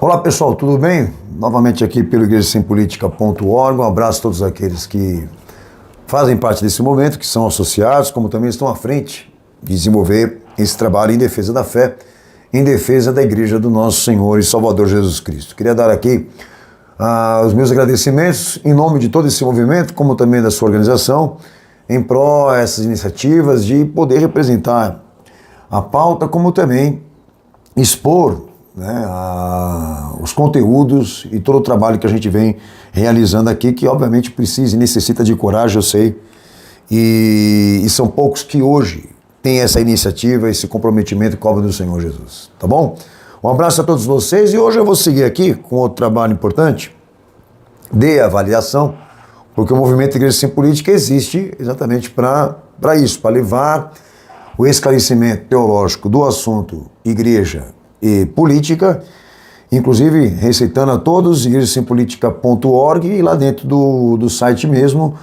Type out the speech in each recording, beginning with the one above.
Olá pessoal, tudo bem? Novamente aqui pelo igrejasempolitica.org. Um abraço a todos aqueles que fazem parte desse momento, que são associados, como também estão à frente de desenvolver esse trabalho em defesa da fé, em defesa da Igreja do nosso Senhor e Salvador Jesus Cristo. Queria dar aqui os meus agradecimentos em nome de todo esse movimento, como também da sua organização, em prol dessas iniciativas de poder representar a pauta, como também expor, né, os conteúdos e todo o trabalho que a gente vem realizando aqui, que obviamente precisa e necessita de coragem, eu sei, e são poucos que hoje têm essa iniciativa, esse comprometimento com a obra do Senhor Jesus, tá bom? Um abraço a todos vocês e hoje eu vou seguir aqui com outro trabalho importante de avaliação, porque o movimento Igreja Sem Política existe exatamente para isso, para levar o esclarecimento teológico do assunto igreja e política, inclusive receitando a todos, igrejasempolitica.org, e lá dentro do site mesmo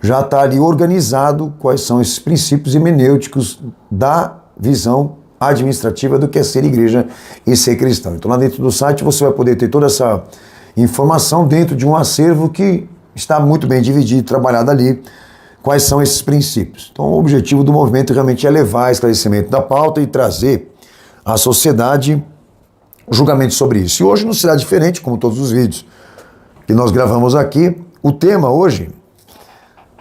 já está ali organizado quais são esses princípios hermenêuticos da visão administrativa do que é ser igreja e ser cristão. Então lá dentro do site você vai poder ter toda essa informação dentro de um acervo que está muito bem dividido e trabalhado ali, quais são esses princípios. Então o objetivo do movimento realmente é levar esclarecimento da pauta e trazer à sociedade julgamento sobre isso. E hoje não será diferente, como todos os vídeos que nós gravamos aqui. O tema hoje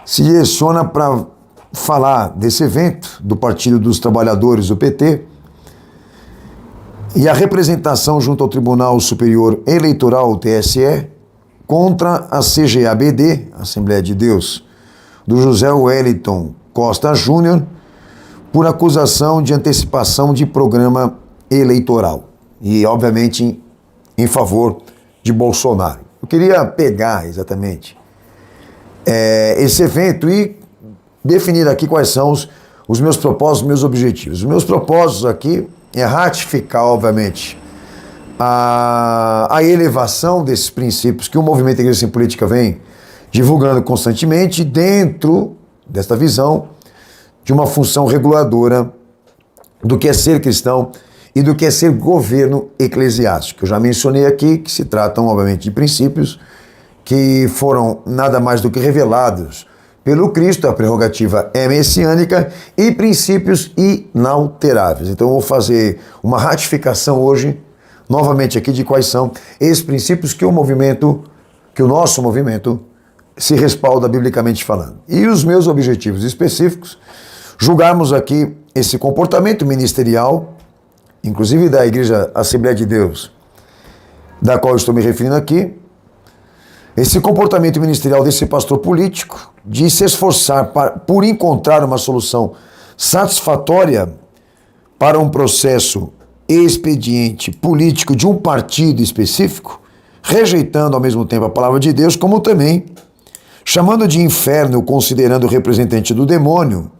se direciona para falar desse evento do Partido dos Trabalhadores, o PT, e a representação junto ao Tribunal Superior Eleitoral, o TSE, contra a CGABD, Assembleia de Deus, do José Wellington Costa Júnior, por acusação de antecipação de programa eleitoral. E, obviamente, em favor de Bolsonaro. Eu queria pegar exatamente esse evento e definir aqui quais são os meus propósitos, os meus objetivos. Os meus propósitos aqui é ratificar, obviamente, a elevação desses princípios que o movimento Igreja Sem Política vem divulgando constantemente dentro desta visão de uma função reguladora do que é ser cristão e do que é ser governo eclesiástico. Eu já mencionei aqui que se tratam, obviamente, de princípios que foram nada mais do que revelados pelo Cristo, a prerrogativa é messiânica, e princípios inalteráveis. Então eu vou fazer uma ratificação hoje, novamente aqui, de quais são esses princípios que o nosso movimento se respalda biblicamente falando. E os meus objetivos específicos, julgarmos aqui esse comportamento ministerial, inclusive da Igreja Assembleia de Deus, da qual eu estou me referindo aqui, esse comportamento ministerial desse pastor político, de se esforçar por encontrar uma solução satisfatória para um processo expediente político de um partido específico, rejeitando ao mesmo tempo a palavra de Deus, como também chamando de inferno, considerando o representante do demônio,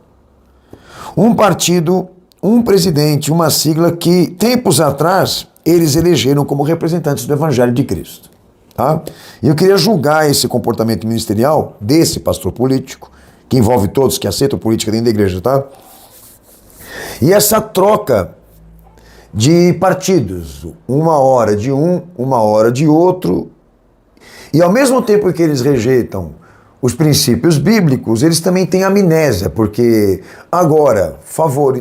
um partido, um presidente, uma sigla que tempos atrás eles elegeram como representantes do Evangelho de Cristo. Tá? E eu queria julgar esse comportamento ministerial desse pastor político, que envolve todos que aceitam política dentro da igreja, tá? E essa troca de partidos, uma hora de um, uma hora de outro, e ao mesmo tempo que eles rejeitam os princípios bíblicos, eles também têm amnésia, porque agora,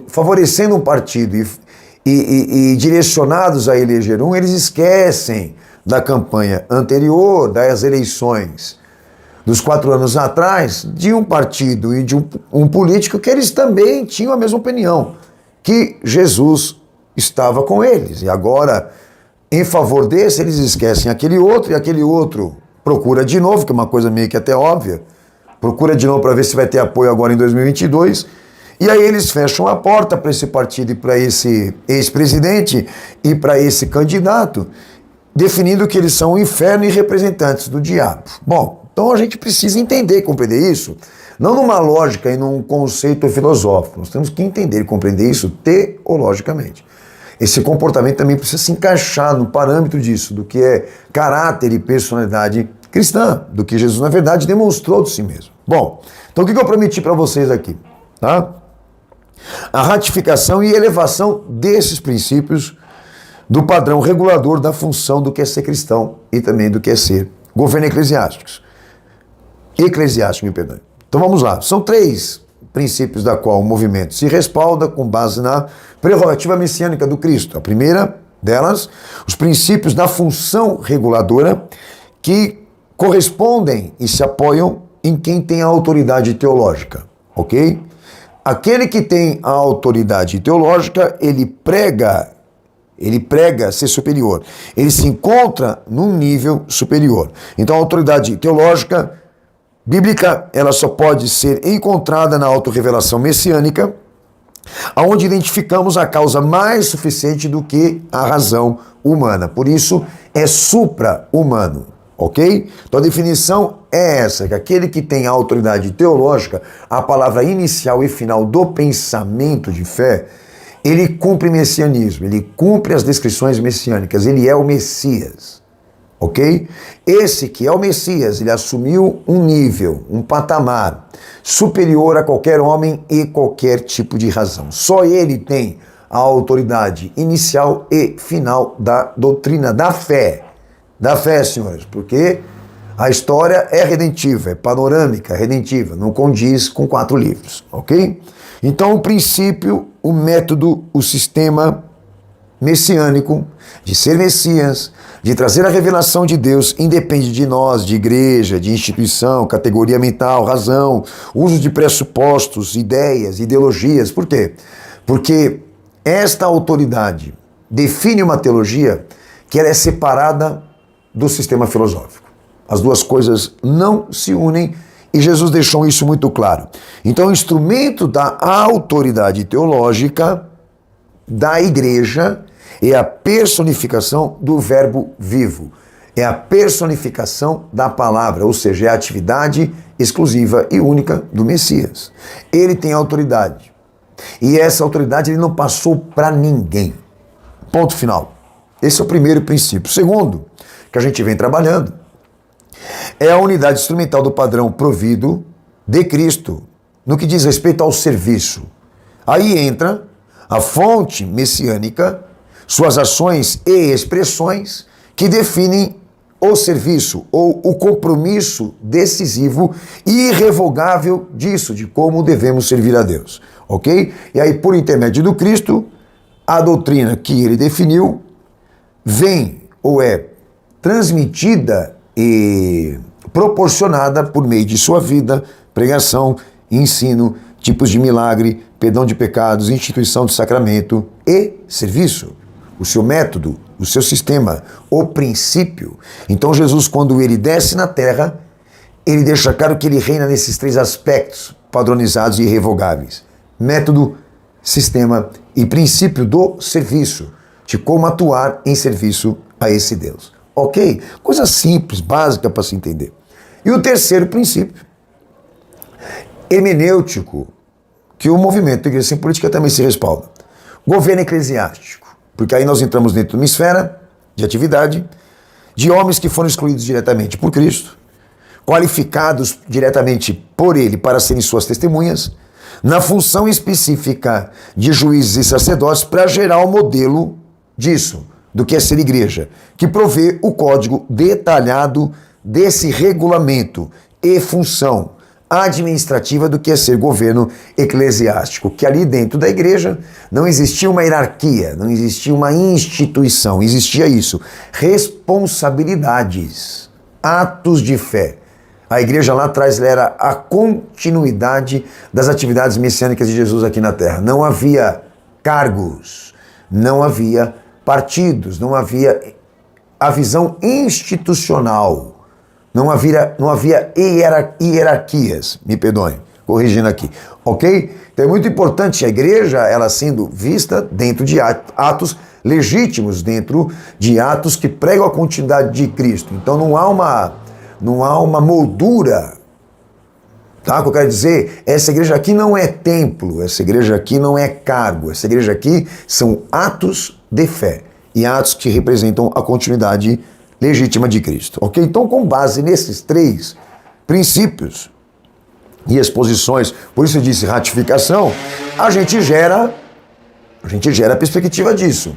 favorecendo um partido e direcionados a eleger um, eles esquecem da campanha anterior, das eleições dos 4 anos atrás, de um partido e de um político que eles também tinham a mesma opinião, que Jesus estava com eles. E agora, em favor desse, eles esquecem aquele outro, e aquele outro procura de novo, que é uma coisa meio que até óbvia, procura de novo para ver se vai ter apoio agora em 2022, e aí eles fecham a porta para esse partido e para esse ex-presidente e para esse candidato, definindo que eles são o inferno e representantes do diabo. Bom, então a gente precisa entender e compreender isso, não numa lógica e num conceito filosófico, nós temos que entender e compreender isso teologicamente. Esse comportamento também precisa se encaixar no parâmetro disso, do que é caráter e personalidade cristã, do que Jesus, na verdade, demonstrou de si mesmo. Bom, então o que eu prometi para vocês aqui? Tá? A ratificação e elevação desses princípios do padrão regulador da função do que é ser cristão e também do que é ser governo eclesiástico, me perdoe. Então vamos lá, são 3 princípios da qual o movimento se respalda com base na prerrogativa messiânica do Cristo. A primeira delas, os princípios da função reguladora que correspondem e se apoiam em quem tem a autoridade teológica, ok? Aquele que tem a autoridade teológica, ele prega ser superior. Ele se encontra num nível superior. Então a autoridade teológica bíblica, ela só pode ser encontrada na autorrevelação messiânica, onde identificamos a causa mais suficiente do que a razão humana. Por isso, é supra-humano, ok? Então a definição é essa, que aquele que tem a autoridade teológica, a palavra inicial e final do pensamento de fé, ele cumpre messianismo, ele cumpre as descrições messiânicas, ele é o Messias. Ok? Esse que é o Messias, ele assumiu um nível, um patamar superior a qualquer homem e qualquer tipo de razão. Só ele tem a autoridade inicial e final da doutrina da fé. Da fé, senhores, porque a história é redentiva, é panorâmica, é redentiva, não condiz com 4 livros, ok? Então o princípio, o método, o sistema messiânico de ser Messias, de trazer a revelação de Deus, independe de nós, de igreja, de instituição, categoria mental, razão, uso de pressupostos, ideias, ideologias. Por quê? Porque esta autoridade define uma teologia que ela é separada do sistema filosófico. As duas coisas não se unem e Jesus deixou isso muito claro. Então, o instrumento da autoridade teológica da igreja é a personificação do verbo vivo. É a personificação da palavra, ou seja, é a atividade exclusiva e única do Messias. Ele tem autoridade. E essa autoridade ele não passou para ninguém. Ponto final. Esse é o primeiro princípio. O segundo, que a gente vem trabalhando, é a unidade instrumental do padrão provido de Cristo, no que diz respeito ao serviço. Aí entra a fonte messiânica, suas ações e expressões que definem o serviço ou o compromisso decisivo e irrevogável disso, de como devemos servir a Deus, ok? E aí, por intermédio do Cristo, a doutrina que ele definiu vem ou é transmitida e proporcionada por meio de sua vida, pregação, ensino, tipos de milagre, perdão de pecados, instituição de sacramento e serviço. O seu método, o seu sistema, o princípio. Então Jesus, quando ele desce na terra, ele deixa claro que ele reina nesses 3 aspectos padronizados e irrevogáveis. Método, sistema e princípio do serviço, de como atuar em serviço a esse Deus. Ok? Coisa simples, básica para se entender. E o terceiro princípio, hermenêutico, que o movimento da Igreja Sem Política também se respalda. Governo eclesiástico. Porque aí nós entramos dentro de uma esfera de atividade de homens que foram excluídos diretamente por Cristo, qualificados diretamente por ele para serem suas testemunhas, na função específica de juízes e sacerdotes para gerar o modelo disso, do que é ser igreja, que provê o código detalhado desse regulamento e função administrativa do que é ser governo eclesiástico, que ali dentro da igreja não existia uma hierarquia, não existia uma instituição, existia isso, responsabilidades, atos de fé. A igreja lá atrás era a continuidade das atividades messiânicas de Jesus aqui na terra. Não havia cargos, não havia partidos, não havia a visão institucional. Não havia hierarquias, me perdoem, corrigindo aqui, ok? Então é muito importante a igreja, ela sendo vista dentro de atos legítimos, dentro de atos que pregam a continuidade de Cristo. Então não há uma moldura, tá? O que eu quero dizer, essa igreja aqui não é templo, essa igreja aqui não é cargo, essa igreja aqui são atos de fé e atos que representam a continuidade legítima de Cristo, ok? Então, com base nesses 3 princípios e exposições, por isso eu disse ratificação, a gente gera a perspectiva disso.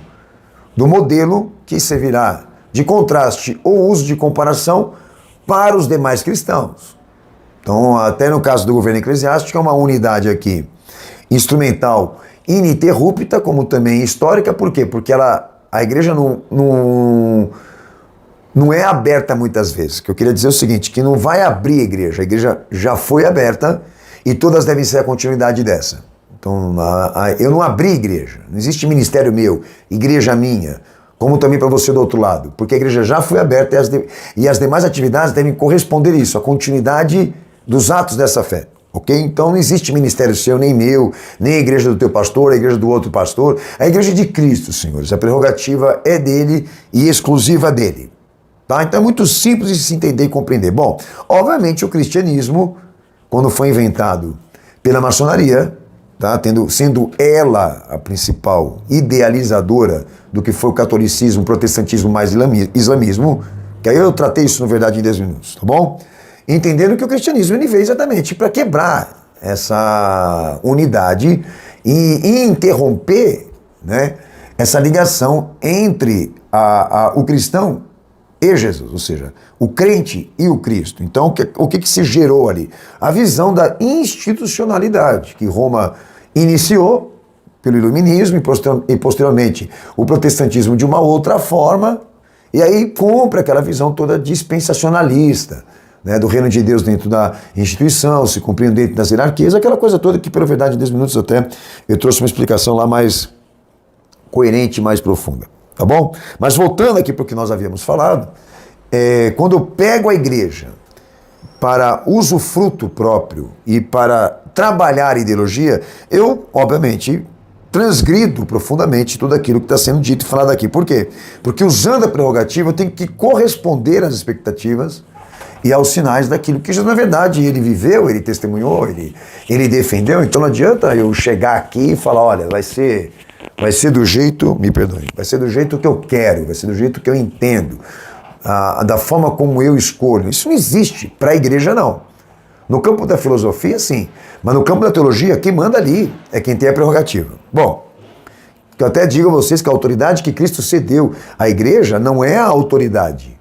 do modelo que servirá de contraste ou uso de comparação para os demais cristãos. Então, até no caso do governo eclesiástico, é uma unidade aqui instrumental ininterrupta, como também histórica. Por quê? Porque a igreja não é aberta muitas vezes. O que eu queria dizer é o seguinte, que não vai abrir a igreja já foi aberta e todas devem ser a continuidade dessa. Então, eu não abri igreja, não existe ministério meu, igreja minha, como também para você do outro lado, porque a igreja já foi aberta e as demais atividades devem corresponder a isso, a continuidade dos atos dessa fé. Ok? Então não existe ministério seu, nem meu, nem a igreja do teu pastor, a igreja do outro pastor. A igreja de Cristo, senhores. A prerrogativa é dele e exclusiva dele. Tá? Então é muito simples de se entender e compreender. Bom, obviamente o cristianismo, quando foi inventado pela maçonaria, tá? Sendo ela a principal idealizadora do que foi o catolicismo, o protestantismo mais islamismo, que aí eu tratei isso, na verdade, em 10 minutos, tá bom? Entendendo que o cristianismo ele veio exatamente para quebrar essa unidade e interromper, né, essa ligação entre o cristão e Jesus, ou seja, o crente e o Cristo. Então, o que se gerou ali? A visão da institucionalidade, que Roma iniciou pelo iluminismo e posteriormente o protestantismo de uma outra forma, e aí cumpre aquela visão toda dispensacionalista, né, do reino de Deus dentro da instituição, se cumprindo dentro das hierarquias, aquela coisa toda que, pela verdade, em 10 minutos até eu trouxe uma explicação lá mais coerente, mais profunda, tá bom? Mas voltando aqui para o que nós havíamos falado, quando eu pego a igreja para usufruto próprio e para trabalhar ideologia, eu, obviamente, transgrido profundamente tudo aquilo que está sendo dito e falado aqui. Por quê? Porque usando a prerrogativa eu tenho que corresponder às expectativas e aos sinais daquilo que, na verdade, ele viveu, ele testemunhou, ele defendeu. Então não adianta eu chegar aqui e falar, olha, vai ser do jeito, me perdoe, vai ser do jeito que eu quero, vai ser do jeito que eu entendo, da forma como eu escolho. Isso não existe para a igreja, não. No campo da filosofia, sim, mas no campo da teologia, quem manda ali é quem tem a prerrogativa. Bom, eu até digo a vocês que a autoridade que Cristo cedeu à igreja não é a autoridade,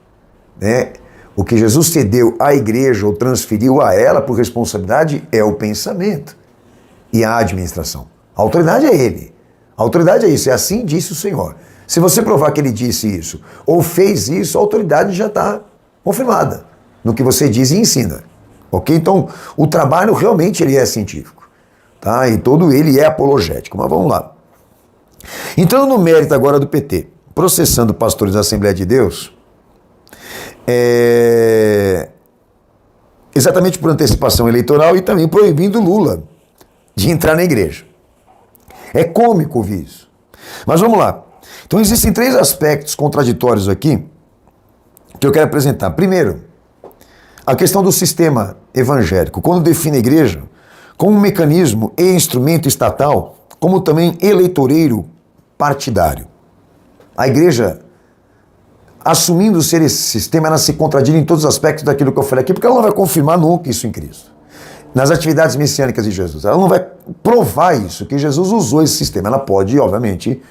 né? O que Jesus cedeu à igreja ou transferiu a ela por responsabilidade é o pensamento e a administração. A autoridade é ele. A autoridade é isso, é assim disse o Senhor. Se você provar que ele disse isso ou fez isso, a autoridade já está confirmada no que você diz e ensina. Ok? Então, o trabalho realmente ele é científico, tá? E todo ele é apologético. Mas vamos lá. Entrando no mérito agora do PT, processando pastores da Assembleia de Deus, exatamente por antecipação eleitoral e também proibindo Lula de entrar na igreja. É cômico ouvir isso. Mas vamos lá. Então existem 3 aspectos contraditórios aqui que eu quero apresentar. Primeiro, a questão do sistema evangélico, quando define a igreja como um mecanismo e instrumento estatal, como também eleitoreiro partidário. A igreja, assumindo ser esse sistema, ela se contradiz em todos os aspectos daquilo que eu falei aqui, porque ela não vai confirmar nunca isso em Cristo. Nas atividades messiânicas de Jesus, ela não vai provar isso, que Jesus usou esse sistema. Ela pode, obviamente,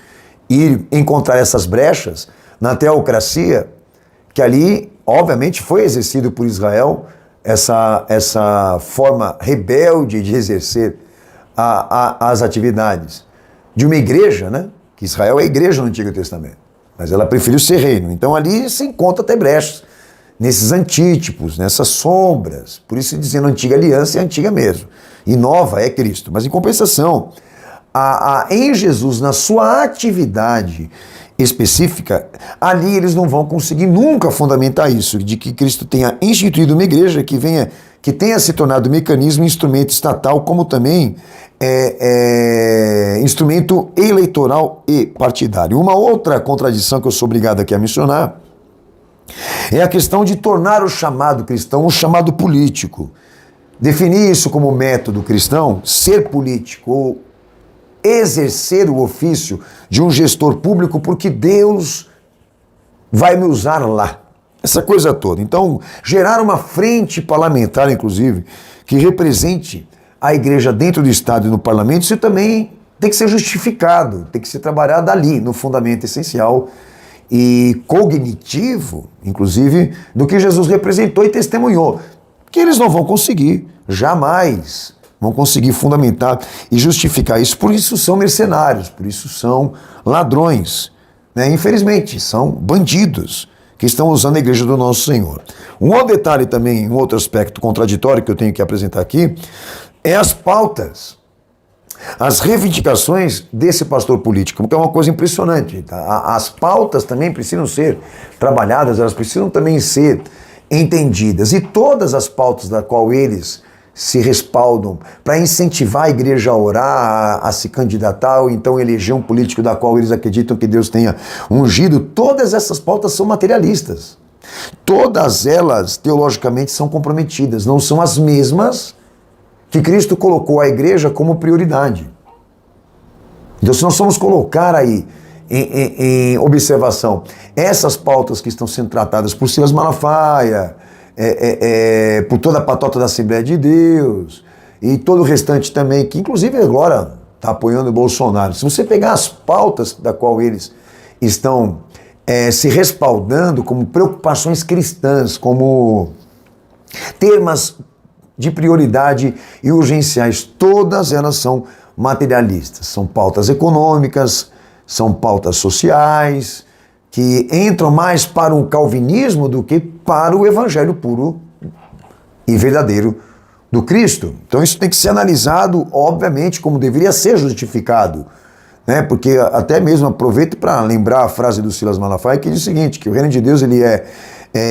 ir encontrar essas brechas na teocracia, que ali, obviamente, foi exercido por Israel, essa forma rebelde de exercer as atividades de uma igreja, né? Que Israel é igreja no Antigo Testamento, mas ela preferiu ser reino. Então ali se encontra até brechas, nesses antítipos, nessas sombras. Por isso dizendo antiga aliança é antiga mesmo, e nova é Cristo. Mas em compensação, em Jesus, na sua atividade específica, ali eles não vão conseguir nunca fundamentar isso, de que Cristo tenha instituído uma igreja que tenha se tornado mecanismo, instrumento estatal, como também instrumento eleitoral e partidário. Uma outra contradição que eu sou obrigado aqui a mencionar é a questão de tornar o chamado cristão um chamado político. Definir isso como método cristão, ser político, ou exercer o ofício de um gestor público porque Deus vai me usar lá. Essa coisa toda. Então, gerar uma frente parlamentar, inclusive, que represente a igreja dentro do Estado e no parlamento, isso também tem que ser justificado, tem que ser trabalhado ali, no fundamento essencial e cognitivo, inclusive, do que Jesus representou e testemunhou, que eles não vão conseguir, jamais vão conseguir fundamentar e justificar isso. Por isso são mercenários, por isso são ladrões, né? Infelizmente, são bandidos que estão usando a igreja do nosso Senhor. Um outro detalhe também, um outro aspecto contraditório que eu tenho que apresentar aqui, é as pautas, as reivindicações desse pastor político, que é uma coisa impressionante. Tá? As pautas também precisam ser trabalhadas, elas precisam também ser entendidas. E todas as pautas da qual eles se respaldam para incentivar a igreja a orar, a se candidatar, ou então eleger um político da qual eles acreditam que Deus tenha ungido, todas essas pautas são materialistas. Todas elas, teologicamente, são comprometidas, não são as mesmas que Cristo colocou a igreja como prioridade. Então, se nós formos colocar aí em observação essas pautas que estão sendo tratadas por Silas Malafaia, por toda a patota da Assembleia de Deus e todo o restante também, que inclusive agora está apoiando o Bolsonaro. Se você pegar as pautas da qual eles estão se respaldando como preocupações cristãs, como temas de prioridade e urgenciais, todas elas são materialistas, são pautas econômicas, são pautas sociais, que entram mais para o calvinismo do que para o evangelho puro e verdadeiro do Cristo. Então isso tem que ser analisado, obviamente, como deveria ser justificado, né? Porque até mesmo aproveito para lembrar a frase do Silas Malafaia, que diz o seguinte, que o reino de Deus ele é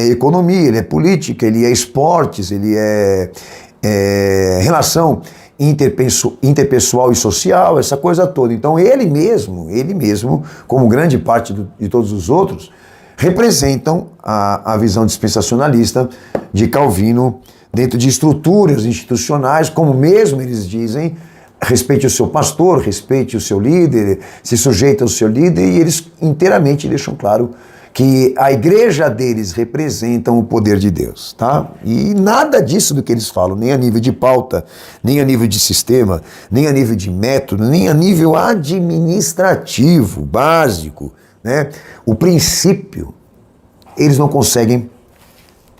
economia, ele é política, ele é esportes, ele é relação interpessoal e social, essa coisa toda. Então ele mesmo, como grande parte de todos os outros, representam a visão dispensacionalista de Calvino dentro de estruturas institucionais, como mesmo eles dizem, respeite o seu pastor, respeite o seu líder, se sujeita ao seu líder, e eles inteiramente deixam claro que a igreja deles representa o poder de Deus, tá? E nada disso do que eles falam, nem a nível de pauta, nem a nível de sistema, nem a nível de método, nem a nível administrativo, básico, né? O princípio, eles não conseguem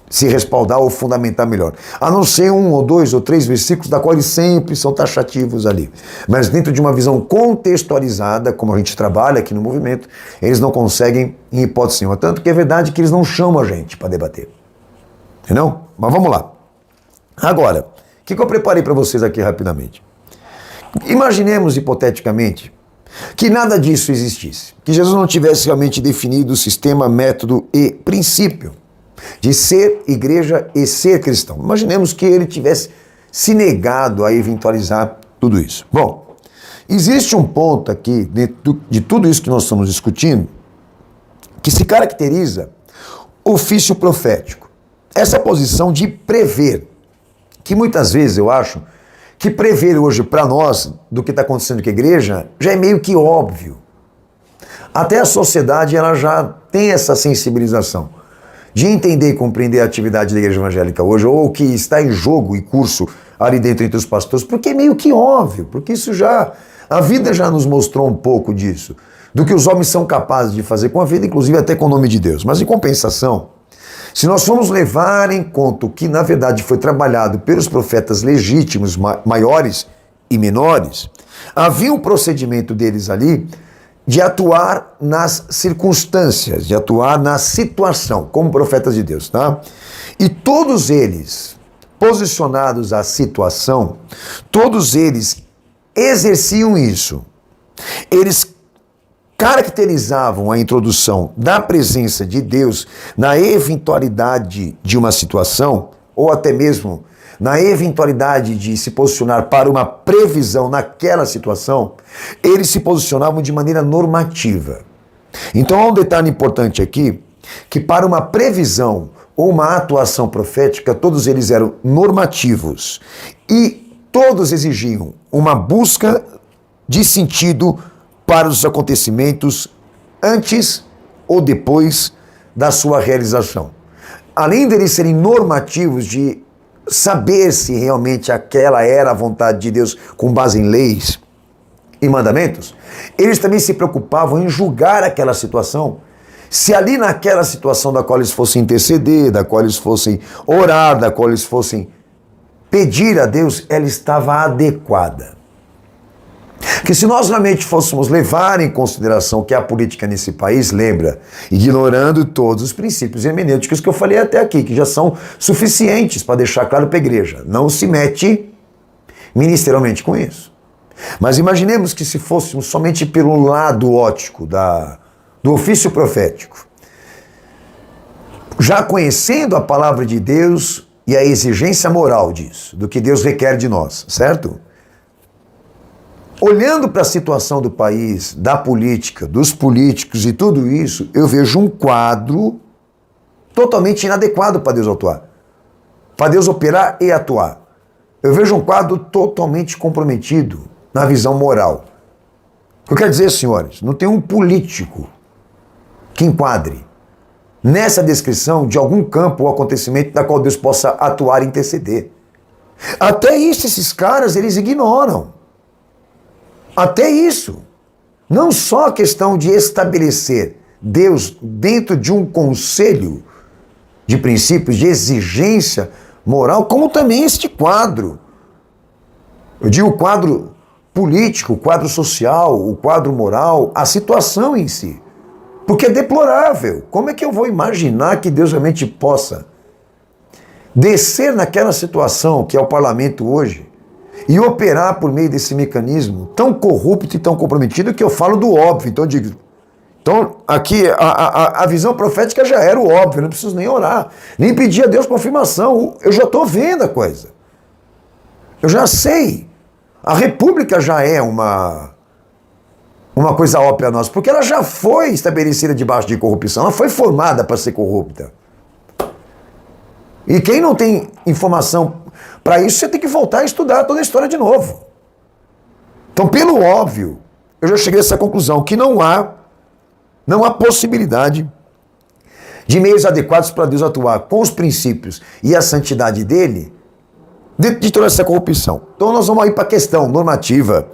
se respaldar ou fundamentar melhor. A não ser 1 ou 2 ou 3 versículos, da qual eles sempre são taxativos ali. Mas dentro de uma visão contextualizada, como a gente trabalha aqui no movimento, eles não conseguem, em hipótese nenhuma. Tanto que é verdade que eles não chamam a gente para debater. Entendeu? Mas vamos lá. Agora, o que eu preparei para vocês aqui rapidamente? Imaginemos, hipoteticamente, que nada disso existisse. Que Jesus não tivesse realmente definido o sistema, método e princípio de ser igreja e ser cristão. Imaginemos que ele tivesse se negado a eventualizar tudo isso. Bom, existe um ponto aqui, dentro de tudo isso que nós estamos discutindo, que se caracteriza ofício profético. Essa posição de prever, que muitas vezes eu acho que prever hoje para nós do que está acontecendo com a igreja já é meio que óbvio. Até a sociedade ela já tem essa sensibilização de entender e compreender a atividade da igreja evangélica hoje, ou o que está em jogo e curso ali dentro entre os pastores, porque é meio que óbvio, porque isso a vida já nos mostrou um pouco disso, do que os homens são capazes de fazer com a vida, inclusive até com o nome de Deus. Mas em compensação, se nós formos levar em conta o que na verdade foi trabalhado pelos profetas legítimos, maiores e menores, havia um procedimento deles ali de atuar nas circunstâncias, de atuar na situação, como profetas de Deus, tá? E todos eles, posicionados à situação, todos eles exerciam isso. Eles caracterizavam a introdução da presença de Deus na eventualidade de uma situação, ou até mesmo na eventualidade de se posicionar para uma previsão naquela situação, eles se posicionavam de maneira normativa. Então há um detalhe importante aqui, que para uma previsão ou uma atuação profética, todos eles eram normativos e todos exigiam uma busca de sentido para os acontecimentos antes ou depois da sua realização. Além deles serem normativos de saber se realmente aquela era a vontade de Deus com base em leis, e mandamentos, eles também se preocupavam em julgar aquela situação. Se ali naquela situação da qual eles fossem interceder, da qual eles fossem orar, da qual eles fossem pedir a Deus, ela estava adequada. Que se nós realmente fôssemos levar em consideração que a política nesse país, lembra, ignorando todos os princípios hermenêuticos que eu falei até aqui, que já são suficientes para deixar claro para a igreja, não se mete ministerialmente com isso. Mas imaginemos que se fôssemos somente pelo lado ótico do ofício profético, já conhecendo a palavra de Deus e a exigência moral disso, do que Deus requer de nós, certo? Olhando para a situação do país, da política, dos políticos e tudo isso, eu vejo um quadro totalmente inadequado para Deus atuar, para Deus operar e atuar. Eu vejo um quadro totalmente comprometido na visão moral. O que eu quero dizer, senhores, não tem um político que enquadre nessa descrição de algum campo ou acontecimento da qual Deus possa atuar e interceder. Até isso esses caras, eles ignoram. Até isso. Não só a questão de estabelecer Deus dentro de um conselho de princípios, de exigência moral, como também este quadro. Eu digo o quadro político, o quadro social, o quadro moral, a situação em si. Porque é deplorável. Como é que eu vou imaginar que Deus realmente possa descer naquela situação que é o parlamento hoje e operar por meio desse mecanismo tão corrupto e tão comprometido que eu falo do óbvio. Então eu digo, aqui a visão profética já era o óbvio, não preciso nem orar, nem pedir a Deus confirmação, eu já estou vendo a coisa. Eu já sei. A república já é uma coisa óbvia a nós, porque ela já foi estabelecida debaixo de corrupção, ela foi formada para ser corrupta. E quem não tem informação para isso, você tem que voltar a estudar toda a história de novo. Então, pelo óbvio, eu já cheguei a essa conclusão, que não há possibilidade de meios adequados para Deus atuar com os princípios e a santidade dele dentro de toda essa corrupção. Então nós vamos aí para a questão normativa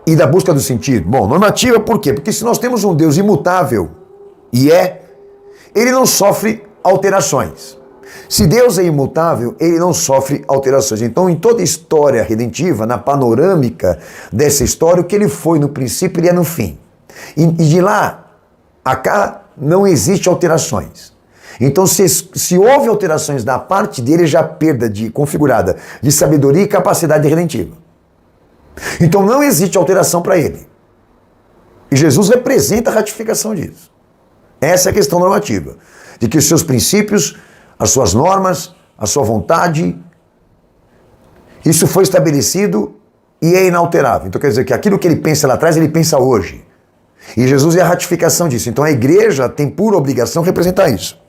e da busca do sentido. Bom, normativa por quê? Porque se nós temos um Deus imutável, ele não sofre alterações. Se Deus é imutável, ele não sofre alterações. Então, em toda a história redentiva, na panorâmica dessa história, o que ele foi no princípio, ele é no fim. E de lá a cá, não existe alterações. Então, se houve alterações da parte dele, já perda configurada de sabedoria e capacidade redentiva. Então, não existe alteração para ele. E Jesus representa a ratificação disso. Essa é a questão normativa. De que os seus princípios, as suas normas, a sua vontade, isso foi estabelecido e é inalterável. Então quer dizer que aquilo que ele pensa lá atrás, ele pensa hoje. E Jesus é a ratificação disso. Então a igreja tem por obrigação representar isso.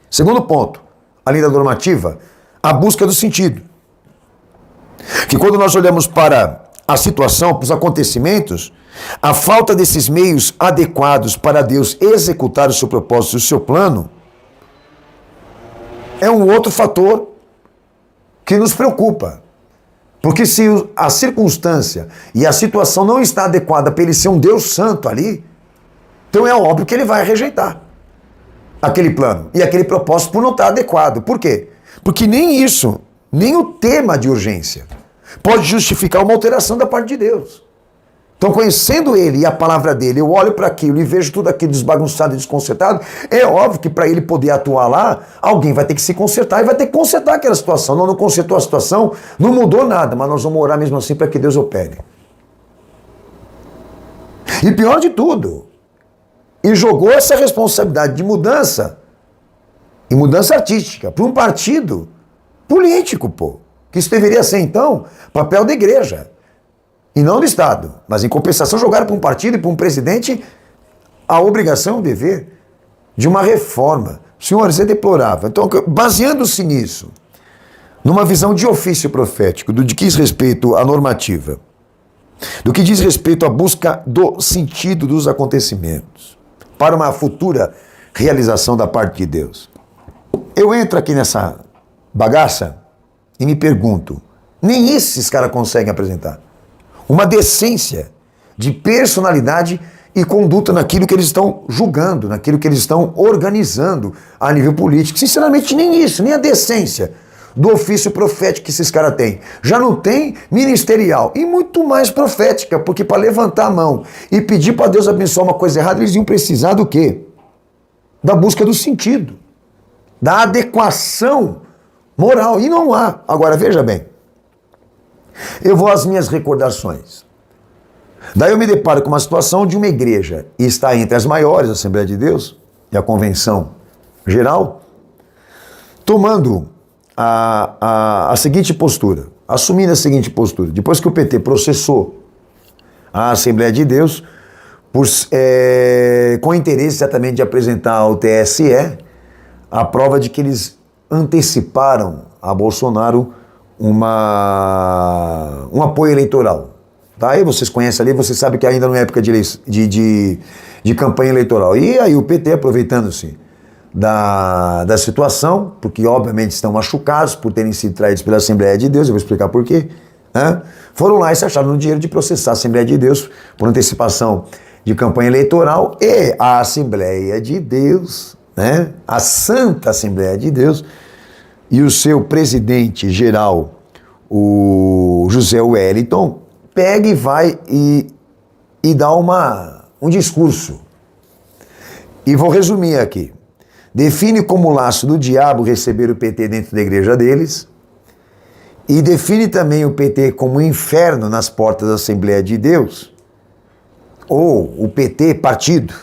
Segundo ponto, além da normativa, a busca do sentido. Que quando nós olhamos para a situação, para os acontecimentos, a falta desses meios adequados para Deus executar o seu propósito e o seu plano, é um outro fator que nos preocupa. Porque se a circunstância e a situação não está adequada para ele ser um Deus santo ali, então é óbvio que ele vai rejeitar aquele plano e aquele propósito por não estar adequado. Por quê? Porque nem isso, nem o tema de urgência pode justificar uma alteração da parte de Deus. Então, conhecendo ele e a palavra dele, eu olho para aquilo e vejo tudo aquilo desbagunçado e desconcertado, é óbvio que para ele poder atuar lá, alguém vai ter que se consertar e vai ter que consertar aquela situação. Não consertou a situação, não mudou nada, mas nós vamos orar mesmo assim para que Deus opere. E pior de tudo, e jogou essa responsabilidade de mudança, e mudança artística, para um partido político, pô. Que isso deveria ser, então, papel da igreja. E não do Estado, mas em compensação jogaram para um partido e para um presidente a obrigação, o dever de uma reforma. Senhores, é deplorável. Então, baseando-se nisso, numa visão de ofício profético, do que diz respeito à normativa, do que diz respeito à busca do sentido dos acontecimentos, para uma futura realização da parte de Deus, eu entro aqui nessa bagaça e me pergunto, nem esses caras conseguem apresentar uma decência de personalidade e conduta naquilo que eles estão julgando, naquilo que eles estão organizando a nível político. Sinceramente, nem isso, nem a decência do ofício profético que esses caras têm. Já não tem ministerial e muito mais profética, porque para levantar a mão e pedir para Deus abençoar uma coisa errada, eles iam precisar do quê? Da busca do sentido, da adequação moral, e não há. Agora, veja bem, eu vou às minhas recordações. Daí eu me deparo com uma situação de uma igreja, e está entre as maiores, a Assembleia de Deus, e a Convenção Geral, tomando a seguinte postura, assumindo a seguinte postura. Depois que o PT processou a Assembleia de Deus, com interesse exatamente de apresentar ao TSE a prova de que eles anteciparam a Bolsonaro um apoio eleitoral. Tá? Aí vocês conhecem ali, você sabe que ainda não é época de campanha eleitoral. E aí o PT, aproveitando-se da situação, porque obviamente estão machucados por terem sido traídos pela Assembleia de Deus, eu vou explicar por quê, né? Foram lá e se acharam no dinheiro de processar a Assembleia de Deus por antecipação de campanha eleitoral, e a Assembleia de Deus, né? A Santa Assembleia de Deus, e o seu presidente geral, o José Wellington, pega e vai e dá um discurso. E vou resumir aqui. Define como laço do diabo receber o PT dentro da igreja deles, e define também o PT como inferno nas portas da Assembleia de Deus, ou o PT partido,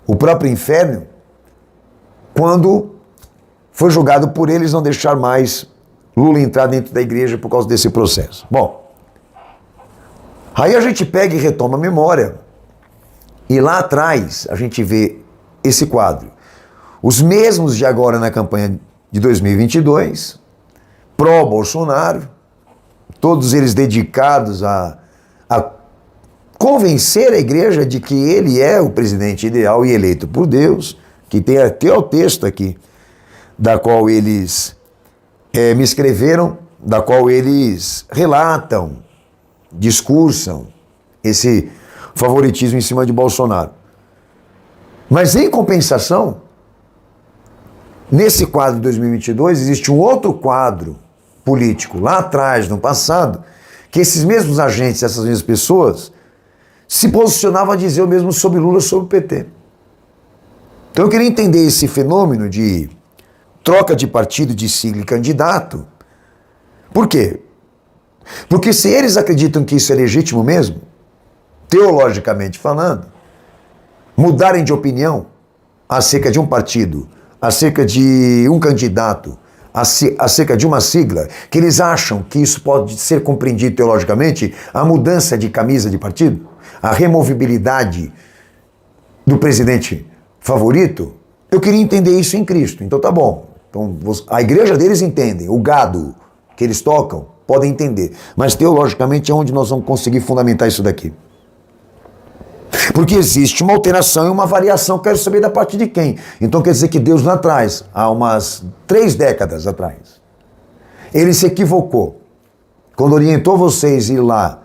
o próprio inferno, quando foi julgado por eles não deixar mais Lula entrar dentro da igreja por causa desse processo. Bom, aí a gente pega e retoma a memória, e lá atrás a gente vê esse quadro. Os mesmos de agora na campanha de 2022, pró-Bolsonaro, todos eles dedicados a convencer a igreja de que ele é o presidente ideal e eleito por Deus, que tem até o texto aqui, da qual eles me escreveram, da qual eles relatam, discursam esse favoritismo em cima de Bolsonaro. Mas em compensação, nesse quadro de 2022, existe um outro quadro político lá atrás, no passado, que esses mesmos agentes, essas mesmas pessoas, se posicionavam a dizer o mesmo sobre Lula, sobre o PT. Então eu queria entender esse fenômeno de troca de partido, de sigla e candidato. Por quê? Porque se eles acreditam que isso é legítimo mesmo, teologicamente falando, mudarem de opinião acerca de um partido, acerca de um candidato, acerca de uma sigla, que eles acham que isso pode ser compreendido teologicamente, a mudança de camisa de partido, a removibilidade do presidente favorito, eu queria entender isso em Cristo. Então tá bom. Então, a igreja deles entendem, o gado que eles tocam, podem entender. Mas teologicamente é onde nós vamos conseguir fundamentar isso daqui. Porque existe uma alteração e uma variação, quero saber da parte de quem. Então quer dizer que Deus lá atrás, há umas 3 décadas atrás, ele se equivocou quando orientou vocês a ir lá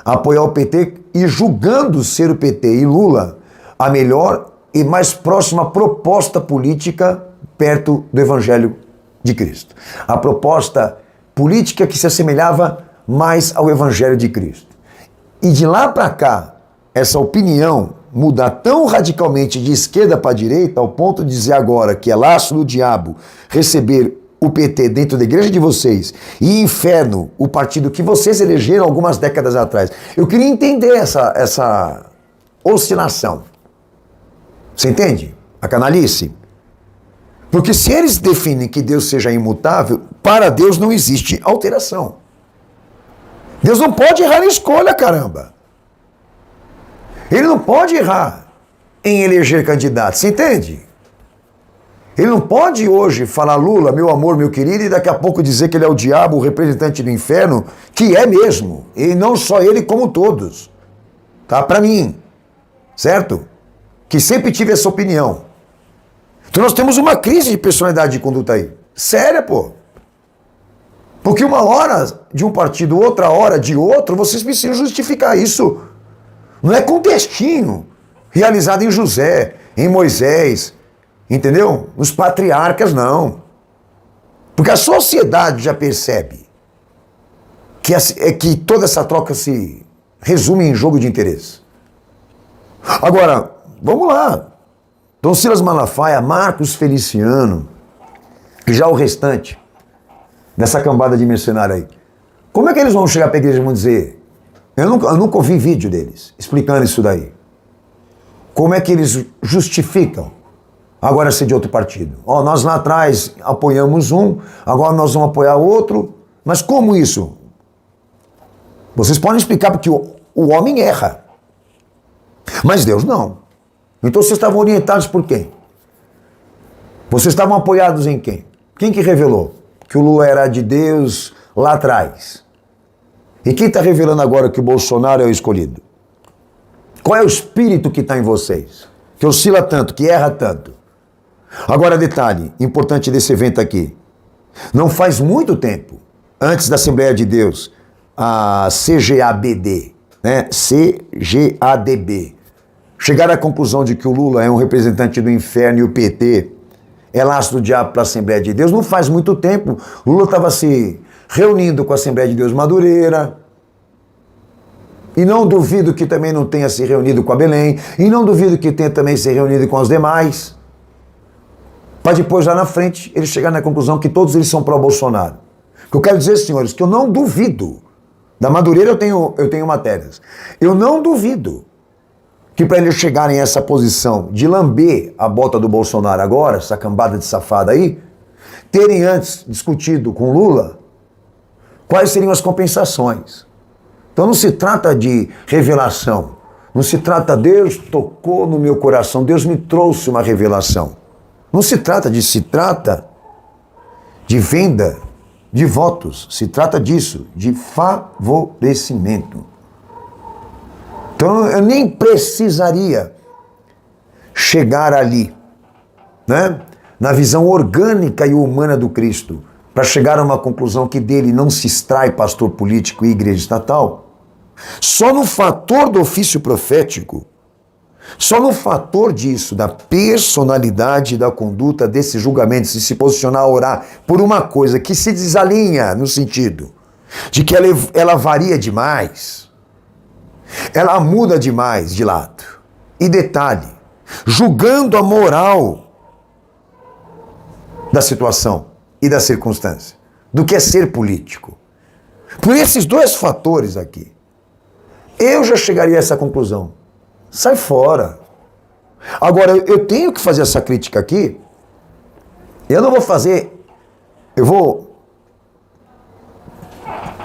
apoiar o PT e julgando ser o PT e Lula a melhor e mais próxima proposta política perto do Evangelho de Cristo. A proposta política que se assemelhava mais ao Evangelho de Cristo. E de lá para cá, essa opinião mudar tão radicalmente de esquerda para direita, ao ponto de dizer agora que é laço do diabo receber o PT dentro da igreja de vocês e inferno, o partido que vocês elegeram algumas décadas atrás. Eu queria entender essa oscilação. Você entende? A canalice. Porque se eles definem que Deus seja imutável, para Deus não existe alteração. Deus não pode errar na escolha, caramba. Ele não pode errar em eleger candidatos, você entende? Ele não pode hoje falar Lula, meu amor, meu querido, e daqui a pouco dizer que ele é o diabo, o representante do inferno, que é mesmo, e não só ele, como todos. Tá? Para mim, certo? Que sempre tive essa opinião. Então nós temos uma crise de personalidade de conduta aí. Séria, pô. Porque uma hora de um partido, outra hora de outro, vocês precisam justificar isso. Não é com textinho realizado em José, em Moisés, entendeu? Nos patriarcas, não. Porque a sociedade já percebe que toda essa troca se resume em jogo de interesse. Agora, vamos lá. Dom Silas Malafaia, Marcos Feliciano, e já o restante dessa cambada de mercenário aí. Como é que eles vão chegar para a igreja e vão dizer? Eu nunca ouvi vídeo deles explicando isso daí. Como é que eles justificam agora ser de outro partido? Nós lá atrás apoiamos um, agora nós vamos apoiar outro. Mas como isso? Vocês podem explicar porque o homem erra. Mas Deus não. Então vocês estavam orientados por quem? Vocês estavam apoiados em quem? Quem que revelou que o Lula era de Deus lá atrás? E quem está revelando agora que o Bolsonaro é o escolhido? Qual é o espírito que está em vocês? Que oscila tanto, que erra tanto? Agora, detalhe importante desse evento aqui. Não faz muito tempo, antes da Assembleia de Deus, a CGABD, né? CGADB, chegaram à conclusão de que o Lula é um representante do inferno e o PT é laço do diabo para a Assembleia de Deus. Não faz muito tempo, o Lula estava se reunindo com a Assembleia de Deus Madureira, e não duvido que também não tenha se reunido com a Belém, e não duvido que tenha também se reunido com os demais, para depois lá na frente eles chegarem na conclusão que todos eles são pró-Bolsonaro. O que eu quero dizer, senhores, que eu não duvido, da Madureira eu tenho matérias, eu não duvido que para eles chegarem a essa posição de lamber a bota do Bolsonaro agora, essa cambada de safada aí, terem antes discutido com Lula quais seriam as compensações. Então não se trata de revelação, não se trata Deus tocou no meu coração, Deus me trouxe uma revelação. Não se trata disso, se trata de venda de votos, se trata disso, de favorecimento. Então eu nem precisaria chegar ali, né, na visão orgânica e humana do Cristo, para chegar a uma conclusão que dele não se extrai pastor político e igreja estatal. Só no fator do ofício profético, só no fator disso, da personalidade e da conduta desse julgamento, se posicionar a orar por uma coisa que se desalinha no sentido de que ela varia demais, ela muda demais de lado. E detalhe, julgando a moral da situação e da circunstância, do que é ser político. Por esses dois fatores aqui, eu já chegaria a essa conclusão. Sai fora. Agora, eu tenho que fazer essa crítica aqui. Eu não vou fazer, eu vou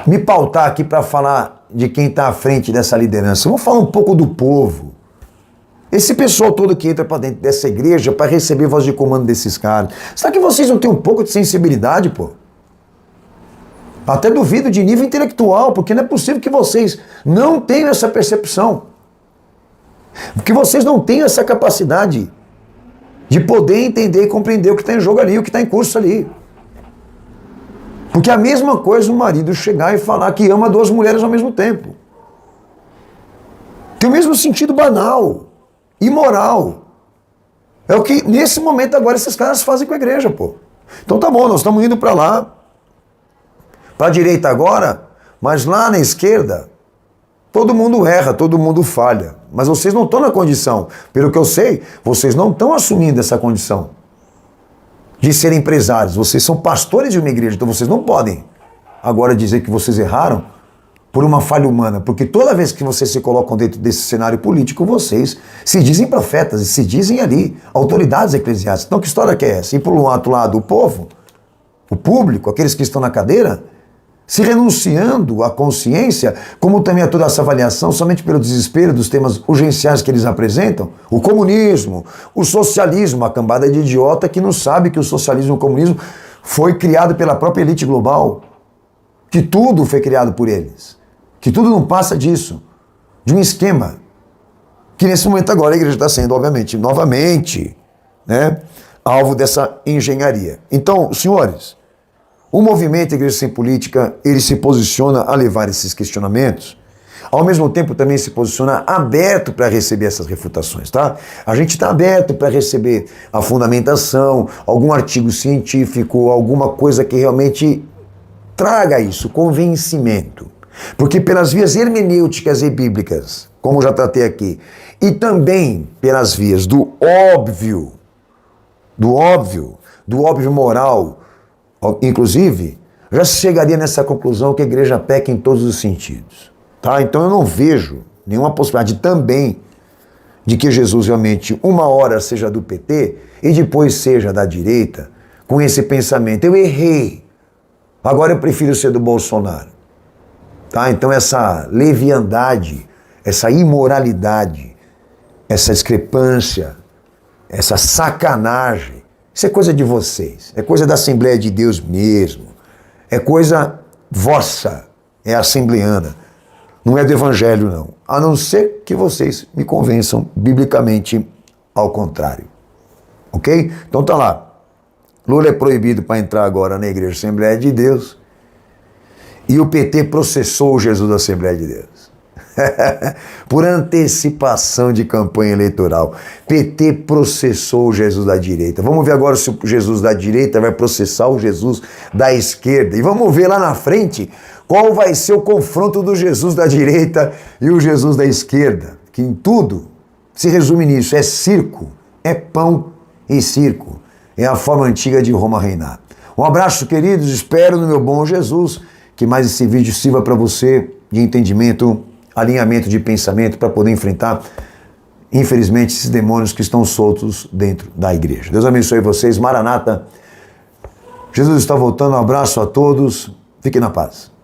me pautar aqui para falar de quem está à frente dessa liderança. Eu vou falar um pouco do povo. Esse pessoal todo que entra para dentro dessa igreja para receber voz de comando desses caras. Será que vocês não têm um pouco de sensibilidade, pô? Até duvido de nível intelectual, porque não é possível que vocês não tenham essa percepção. Que vocês não tenham essa capacidade de poder entender e compreender o que está em jogo ali, o que está em curso ali. Porque é a mesma coisa o marido chegar e falar que ama duas mulheres ao mesmo tempo. Tem o mesmo sentido banal, imoral. É o que, nesse momento agora, esses caras fazem com a igreja, pô. Então tá bom, nós estamos indo para lá, para a direita agora, mas lá na esquerda, todo mundo erra, todo mundo falha. Mas vocês não estão na condição, pelo que eu sei, vocês não estão assumindo essa condição de serem empresários. Vocês são pastores de uma igreja, então vocês não podem agora dizer que vocês erraram por uma falha humana, porque toda vez que vocês se colocam dentro desse cenário político, vocês se dizem profetas e se dizem ali autoridades eclesiásticas. Então que história que é essa? E por um outro lado, o povo, o público, aqueles que estão na cadeira, se renunciando à consciência, como também a toda essa avaliação, somente pelo desespero dos temas urgenciais que eles apresentam, o comunismo, o socialismo, a cambada de idiota que não sabe que o socialismo e o comunismo foi criado pela própria elite global, que tudo foi criado por eles, que tudo não passa disso, de um esquema, que nesse momento agora a igreja está sendo, obviamente, novamente, né, alvo dessa engenharia. Então, senhores, O movimento Igreja Sem Política, ele se posiciona a levar esses questionamentos, ao mesmo tempo também se posiciona aberto para receber essas refutações, tá? A gente está aberto para receber a fundamentação, algum artigo científico, alguma coisa que realmente traga isso, convencimento. Porque pelas vias hermenêuticas e bíblicas, como já tratei aqui, e também pelas vias do óbvio moral, inclusive, já se chegaria nessa conclusão que a igreja peca em todos os sentidos. Tá? Então eu não vejo nenhuma possibilidade também de que Jesus realmente uma hora seja do PT e depois seja da direita, com esse pensamento, eu errei, agora eu prefiro ser do Bolsonaro. Tá? Então essa leviandade, essa imoralidade, essa discrepância, essa sacanagem, isso é coisa de vocês, é coisa da Assembleia de Deus mesmo, é coisa vossa, é assembleana, não é do Evangelho não, a não ser que vocês me convençam biblicamente ao contrário, ok? Então tá lá, Lula é proibido para entrar agora na Igreja Assembleia de Deus e o PT processou o Jesus da Assembleia de Deus. Por antecipação de campanha eleitoral. PT processou o Jesus da direita. Vamos ver agora se o Jesus da direita vai processar o Jesus da esquerda. E vamos ver lá na frente qual vai ser o confronto do Jesus da direita e o Jesus da esquerda. Que em tudo se resume nisso. É circo, é pão e circo. É a forma antiga de Roma reinar. Um abraço, queridos. Espero no meu bom Jesus que mais esse vídeo sirva para você de entendimento, alinhamento de pensamento para poder enfrentar, infelizmente, esses demônios que estão soltos dentro da igreja. Deus abençoe vocês. Maranata. Jesus está voltando. Um abraço a todos. Fiquem na paz.